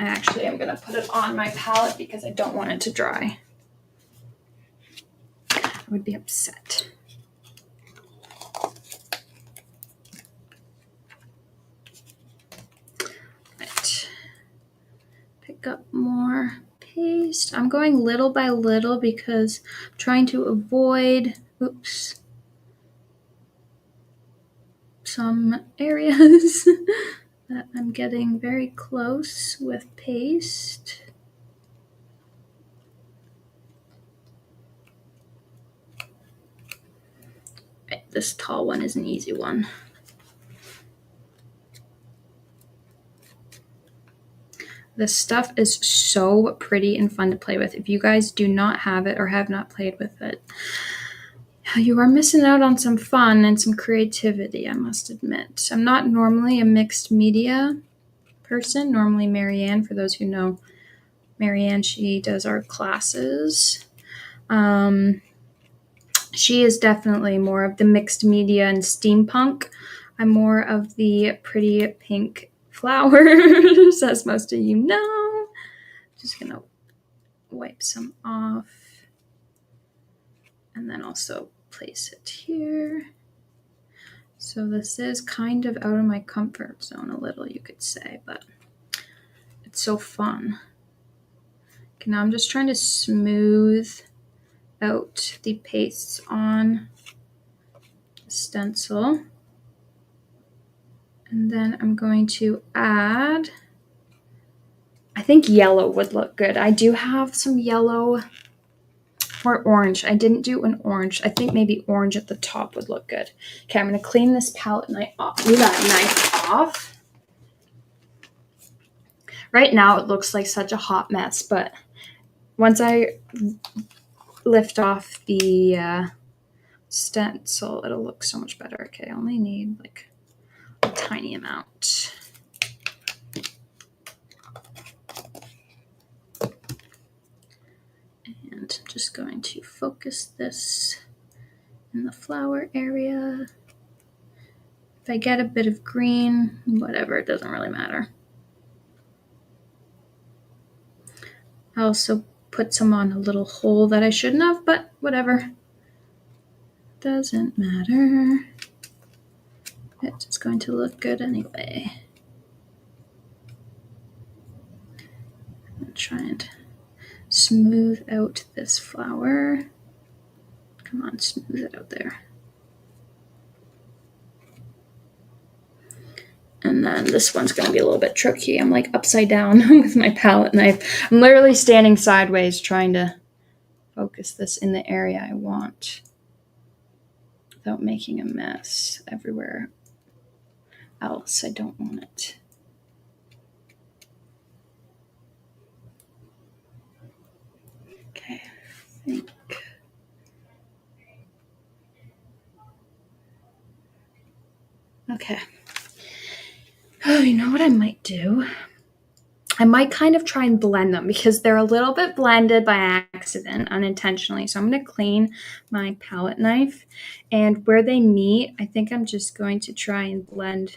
I actually am going to put it on my palette because I don't want it to dry. I would be upset. Right. Pick up more paste. I'm going little by little because I'm trying to avoid, some areas that I'm getting very close with paste. Right, this tall one is an easy one. This stuff is so pretty and fun to play with. If you guys do not have it or have not played with it, you are missing out on some fun and some creativity, I must admit. I'm not normally a mixed media person. Normally Marianne, for those who know Marianne, she does our classes. She is definitely more of the mixed media and steampunk. I'm more of the pretty pink flowers, as most of you know. Just gonna wipe some off and then also place it here. So this is kind of out of my comfort zone a little, you could say, but it's so fun. Okay, now I'm just trying to smooth out the pastes on the stencil. And then I'm going to add I think yellow would look good. I do have some yellow or orange. I didn't do an orange. I think maybe orange at the top would look good. Okay, I'm going to clean this palette knife off. Right now it looks like such a hot mess, but once I lift off the stencil, it'll look so much better. Okay, I only need like a tiny amount. And I'm just going to focus this in the flower area. If I get a bit of green, whatever, it doesn't really matter. I also put some on a little hole that I shouldn't have, but whatever. Doesn't matter. It's just going to look good anyway. I'm trying to smooth out this flower. Come on, smooth it out there. And then this one's going to be a little bit tricky. I'm like upside down with my palette knife. I'm literally standing sideways trying to focus this in the area I want without making a mess everywhere else. I don't want it. Okay, I think. Okay. Oh, you know what I might do? I might kind of try and blend them because they're a little bit blended by accident, unintentionally. So I'm going to clean my palette knife, and where they meet, I think I'm just going to try and blend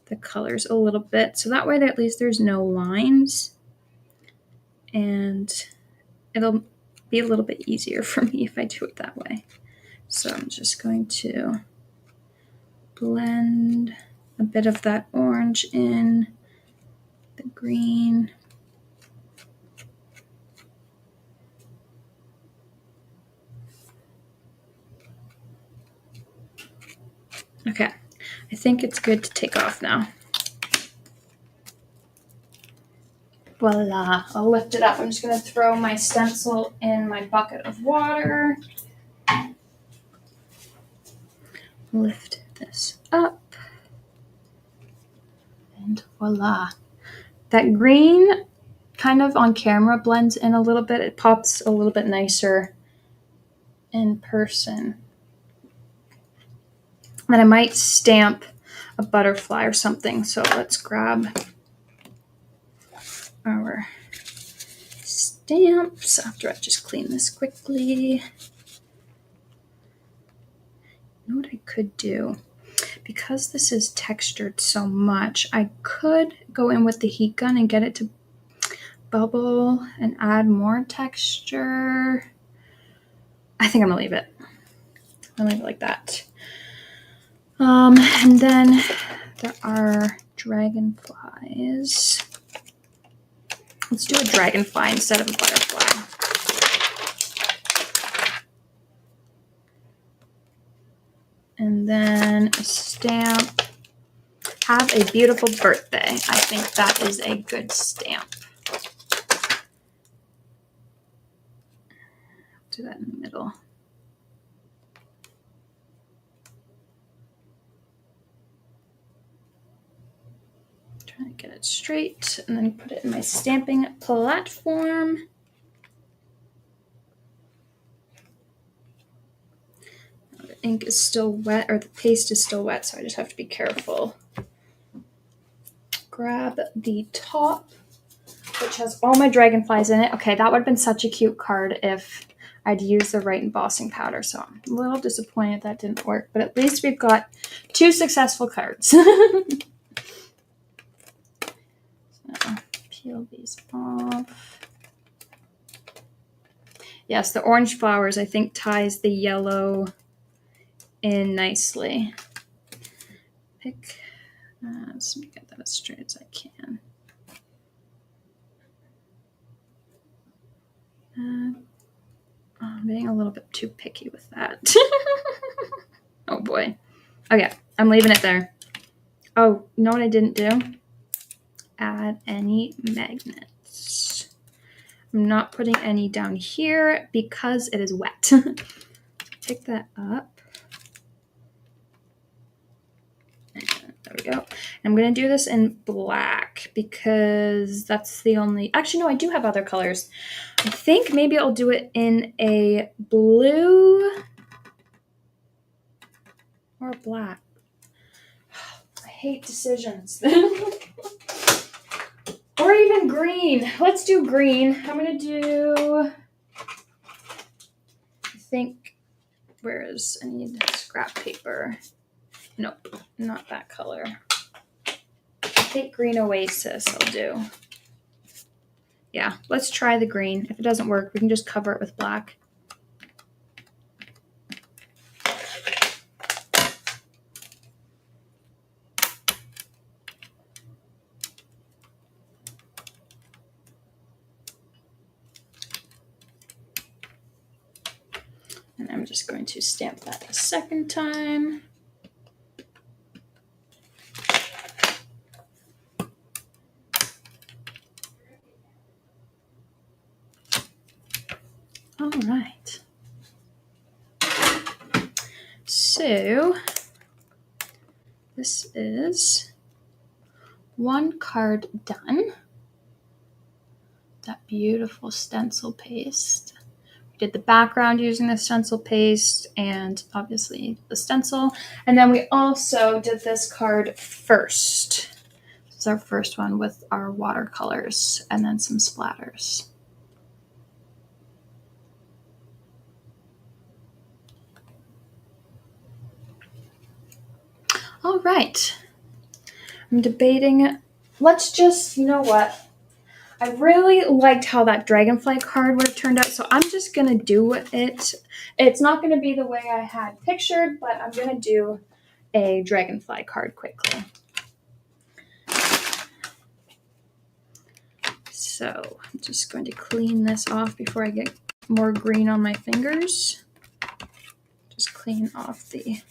the colors a little bit. So that way at least there's no lines, and it'll be a little bit easier for me if I do it that way. So I'm just going to blend a bit of that orange in, the green. Okay, I think it's good to take off now. Voila, I'll lift it up. I'm just going to throw my stencil in my bucket of water. Lift this up. And voila. That green kind of on camera blends in a little bit. It pops a little bit nicer in person. And I might stamp a butterfly or something. So let's grab our stamps after I just clean this quickly. You know what I could do? Because this is textured so much, I could go in with the heat gun and get it to bubble and add more texture. I think I'm gonna leave it. I'll leave it like that. And then there are dragonflies. Let's do a dragonfly instead of a butterfly. And then a stamp. Have a beautiful birthday. I think that is a good stamp. Do that in the middle. Trying to get it straight and then put it in my stamping platform. The ink is still wet, or the paste is still wet, so I just have to be careful. Grab the top, which has all my dragonflies in it. Okay, that would have been such a cute card if I'd used the right embossing powder, so I'm a little disappointed that didn't work, but at least we've got 2 successful cards. So, peel these off. Yes, the orange flowers, I think, ties the yellow in nicely. Pick, let me get that as straight as I can. I'm being a little bit too picky with that. Oh boy. Okay, I'm leaving it there. Oh, you know what I didn't do? Add any magnets. this. I'm not putting any down here because it is wet. Pick that up. There we go. I'm going to do this in black because that's the only... Actually, no, I do have other colors. I think maybe I'll do it in a blue or black. I hate decisions. Or even green. Let's do green. I'm going to do... I think... I need scrap paper. Nope, not that color. I think green oasis I'll do. Yeah, let's try the green. If it doesn't work, we can just cover it with black. And I'm just going to stamp that a second time. All right. So this is one card done. That beautiful stencil paste. We did the background using the stencil paste and obviously the stencil. And then we also did this card first. This is our first one with our watercolors and then some splatters. All right. I'm debating. Let's just, you know what? I really liked how that dragonfly card would have turned out, so I'm just going to do it. It's not going to be the way I had pictured, but I'm going to do a dragonfly card quickly. So I'm just going to clean this off before I get more green on my fingers. Just clean off the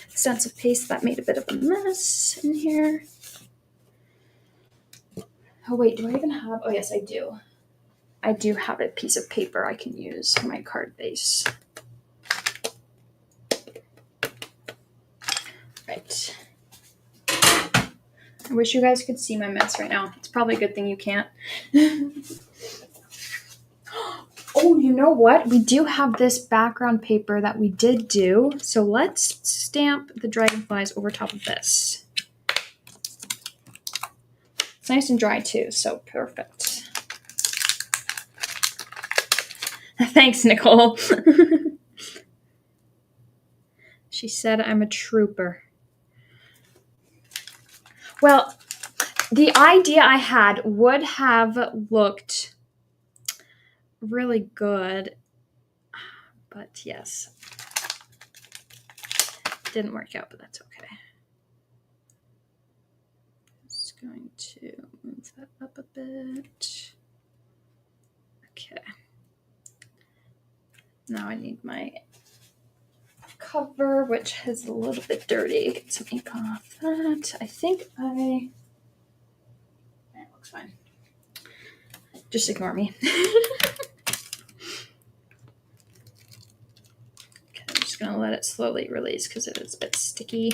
stencil paste that made a bit of a mess in here. Oh wait, do I even have, oh yes I do. I do have a piece of paper I can use for my card base. Right. I wish you guys could see my mess right now. It's probably a good thing you can't. Oh, you know what? We do have this background paper that we did do. So let's stamp the dragonflies over top of this. It's nice and dry too, so perfect. Thanks, Nicole. She said I'm a trooper. Well, the idea I had would have looked really good, but yes, didn't work out, but that's okay. Just going to move that up a bit. Okay. Now I need my cover, which is a little bit dirty. Get some ink off that. I think it looks fine. Just ignore me. Okay, I'm just gonna let it slowly release because it is a bit sticky.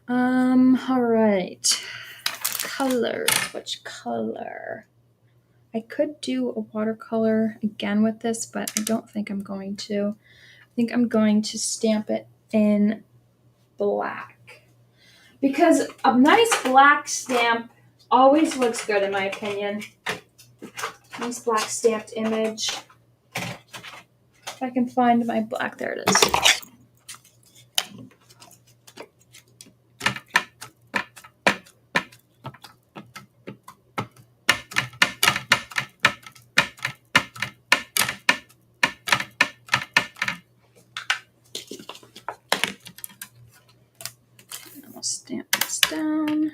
All right. Colors. Which color? I could do a watercolor again with this, but I don't think I'm going to. I think I'm going to stamp it in black because a nice black stamp always looks good in my opinion. Nice black stamped image. If I can find my black, there it is. Stamp this down.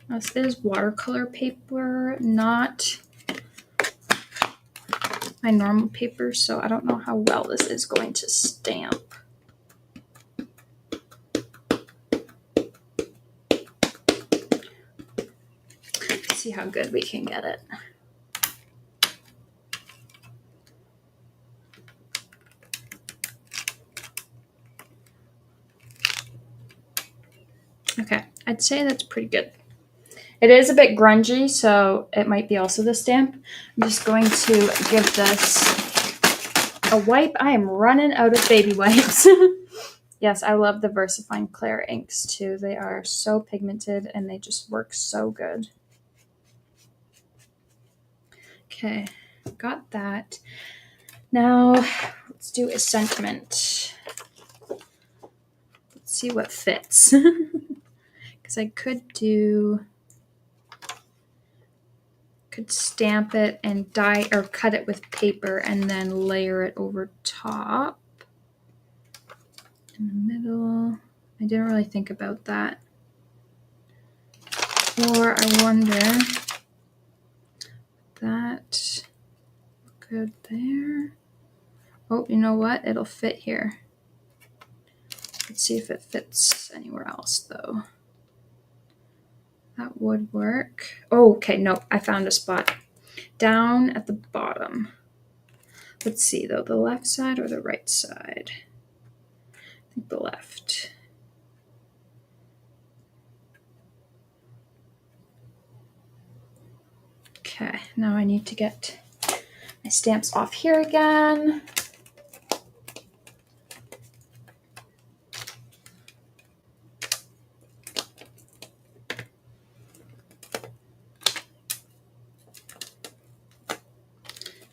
This is watercolor paper, not my normal paper, so I don't know how well this is going to stamp. Let's see how good we can get it. Okay, I'd say that's pretty good. It is a bit grungy, so it might be also the stamp. I'm just going to give this a wipe. I am running out of baby wipes. Yes, I love the VersaFine Clear inks too. They are so pigmented and they just work so good. Okay, got that. Now let's do a sentiment. Let's see what fits. Because I could stamp it and dye or cut it with paper and then layer it over top. In the middle. I didn't really think about that. Or I wonder, that good there. Oh, you know what? It'll fit here. Let's see if it fits anywhere else though. That would work. Oh, okay, no, I found a spot. Down at the bottom. Let's see though, the left side or the right side? I think the left. Okay, now I need to get my stamps off here again.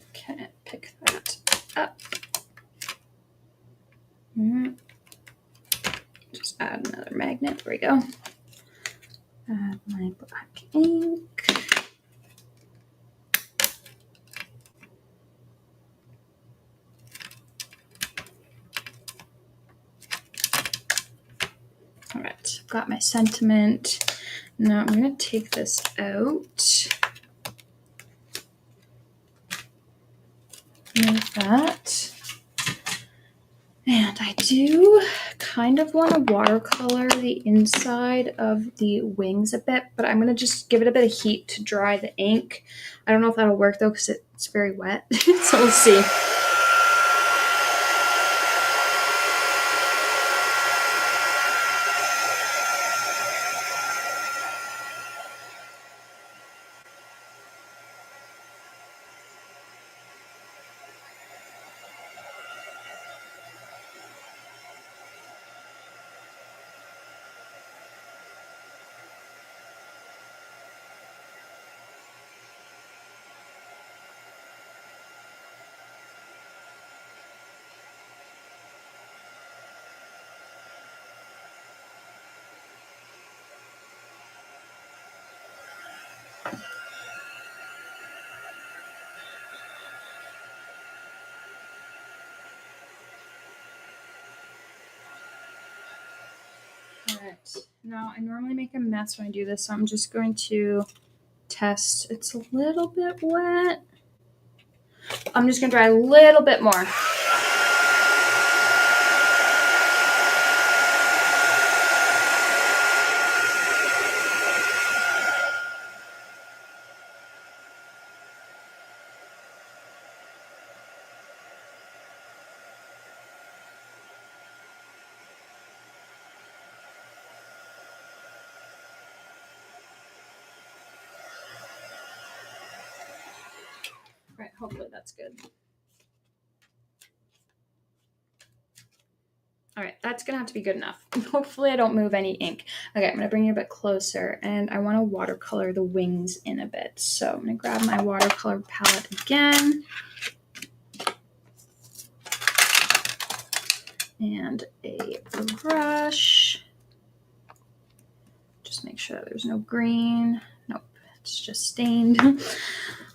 Okay, pick that up. Just add another magnet. There we go. Add my black ink. All right, I've got my sentiment. Now I'm going to take this out. Like that. And I do kind of want to watercolor the inside of the wings a bit, but I'm going to just give it a bit of heat to dry the ink. I don't know if that'll work though because it's very wet, so we'll see. Alright, now I normally make a mess when I do this, so I'm just going to test. It's a little bit wet. I'm just going to dry a little bit more. Right, hopefully that's good. All right, that's gonna have to be good enough. Hopefully I don't move any ink. Okay, I'm gonna bring you a bit closer and I wanna watercolor the wings in a bit. So I'm gonna grab my watercolor palette again. And a brush. Just make sure there's no green. Nope, it's just stained.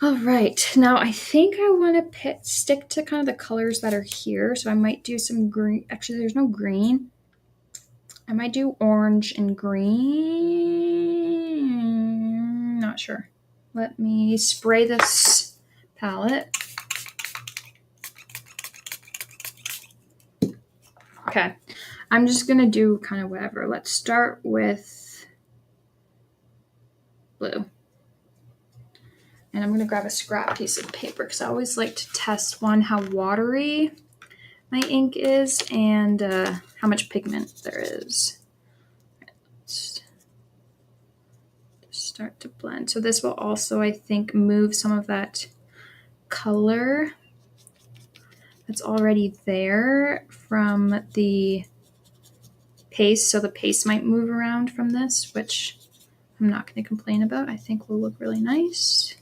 All right, now I think I want to stick to kind of the colors that are here. So I might do some green. Actually, there's no green. I might do orange and green. Not sure. Let me spray this palette. Okay, I'm just gonna do kind of whatever. Let's start with blue. And I'm gonna grab a scrap piece of paper because I always like to test how watery my ink is and how much pigment there is. Let's start to blend. So this will also, I think, move some of that color that's already there from the paste. So the paste might move around from this, which I'm not going to complain about. I think will look really nice.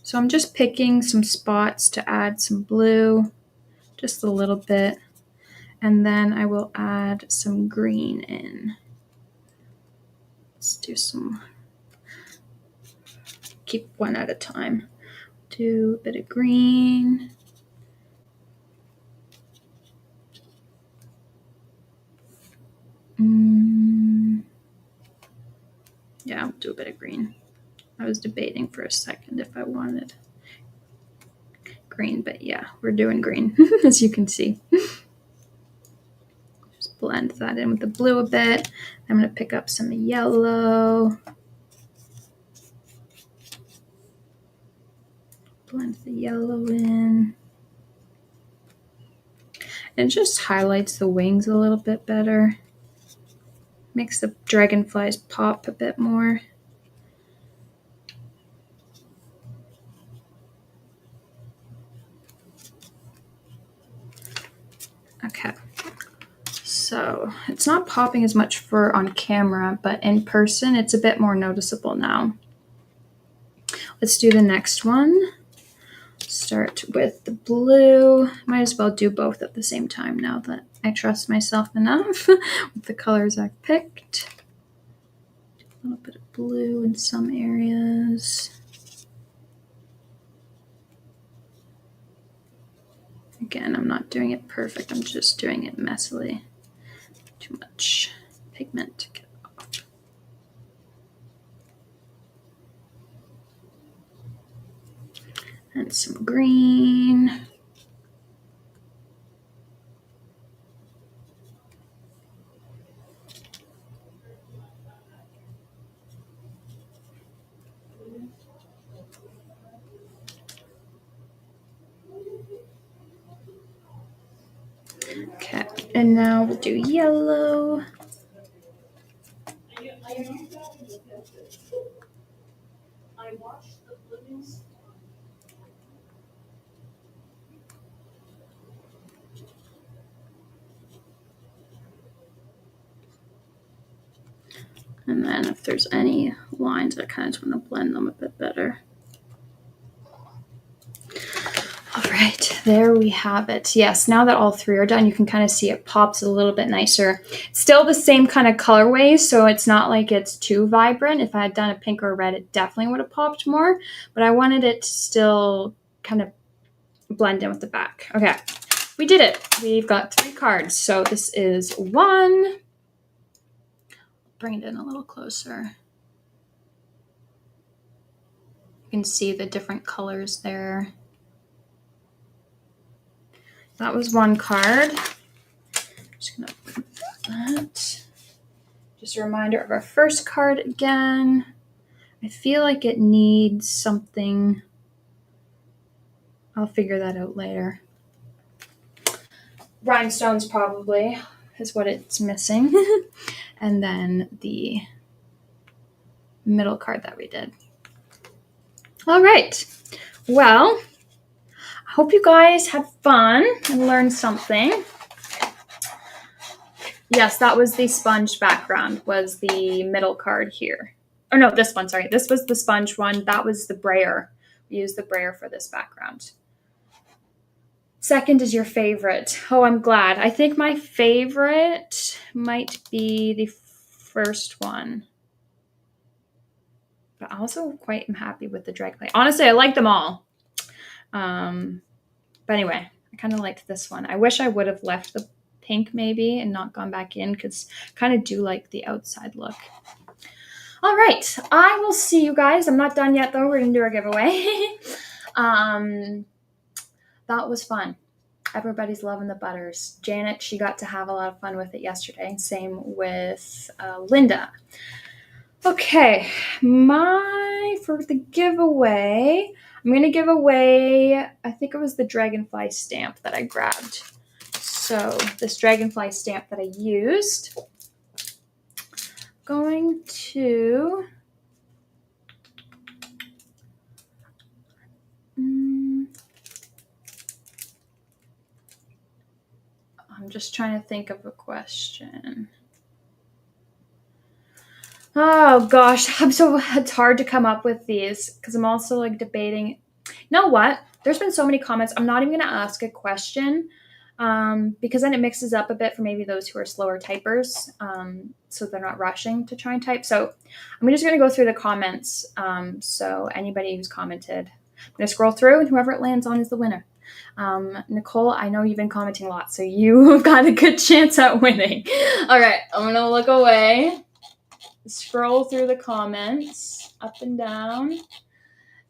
So I'm just picking some spots to add some blue, just a little bit. And then I will add some green in. Let's do some, keep one at a time. Do a bit of green. Yeah, I'll do a bit of green. I was debating for a second if I wanted green, but yeah, we're doing green, as you can see. Just blend that in with the blue a bit. I'm going to pick up some yellow. Blend the yellow in. It just highlights the wings a little bit better. Makes the dragonflies pop a bit more. Okay, so it's not popping as much for on camera, but in person it's a bit more noticeable now. Let's do the next one. Start with the blue. Might as well do both at the same time now that I trust myself enough with the colors I've picked. A little bit of blue in some areas. Again, I'm not doing it perfect. I'm just doing it messily. Too much pigment to get off. And some green. Okay, and now we'll do yellow. And then if there's any lines, I kind of just want to blend them a bit better. All right, there we have it. Yes, now that all three are done, you can kind of see it pops a little bit nicer. Still the same kind of colorway, so it's not like it's too vibrant. If I had done a pink or a red, it definitely would have popped more, but I wanted it to still kind of blend in with the back. Okay, we did it. We've got 3 cards. So this is 1. Bring it in a little closer. You can see the different colors there. That was 1 card. Just gonna put that. Just a reminder of our first card again. I feel like it needs something. I'll figure that out later. Rhinestones probably is what it's missing. And then the middle card that we did. All right. Well, I hope you guys had fun and learned something. Yes, that was the sponge background, was the middle card here. Oh no, this one, sorry. This was the sponge one. That was the brayer. We used the brayer for this background. Second is your favorite. Oh, I'm glad. I think my favorite might be the first one. But I also quite am happy with the dragonfly. Honestly, I like them all. But anyway, I kind of liked this one. I wish I would have left the pink maybe and not gone back in because I kind of do like the outside look. All right, I will see you guys. I'm not done yet though. We're gonna do our giveaway. That was fun. Everybody's loving the butters. Janet, she got to have a lot of fun with it yesterday. Same with Linda. Okay, for the giveaway, I'm going to give away, I think it was the dragonfly stamp that I grabbed. So this dragonfly stamp that I used, going to, I'm just trying to think of a question. Oh gosh, it's hard to come up with these because I'm also like debating. You know what? There's been so many comments. I'm not even going to ask a question because then it mixes up a bit for maybe those who are slower typers, so they're not rushing to try and type. So I'm just going to go through the comments. So anybody who's commented, I'm going to scroll through, and whoever it lands on is the winner. Nicole, I know you've been commenting a lot, so you've got a good chance at winning. All right, I'm going to look away. Scroll through the comments up and down,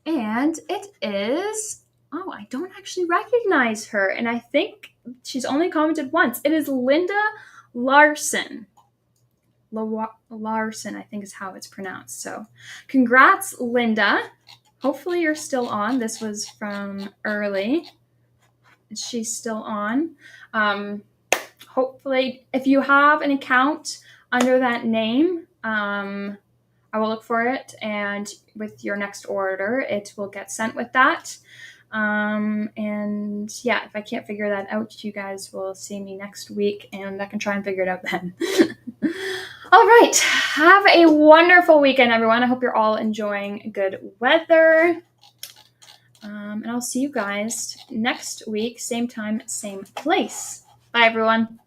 and it is, oh, I don't actually recognize her, and I think she's only commented once. It is Linda Larson. Larson, I think is how it's pronounced. So congrats, Linda. Hopefully you're still on. This was from early. She's still on. Hopefully, if you have an account under that name, I will look for it, and with your next order, it will get sent with that. And yeah, if I can't figure that out, you guys will see me next week, and I can try and figure it out then. All right, have a wonderful weekend, everyone. I hope you're all enjoying good weather. And I'll see you guys next week, same time, same place. Bye, everyone.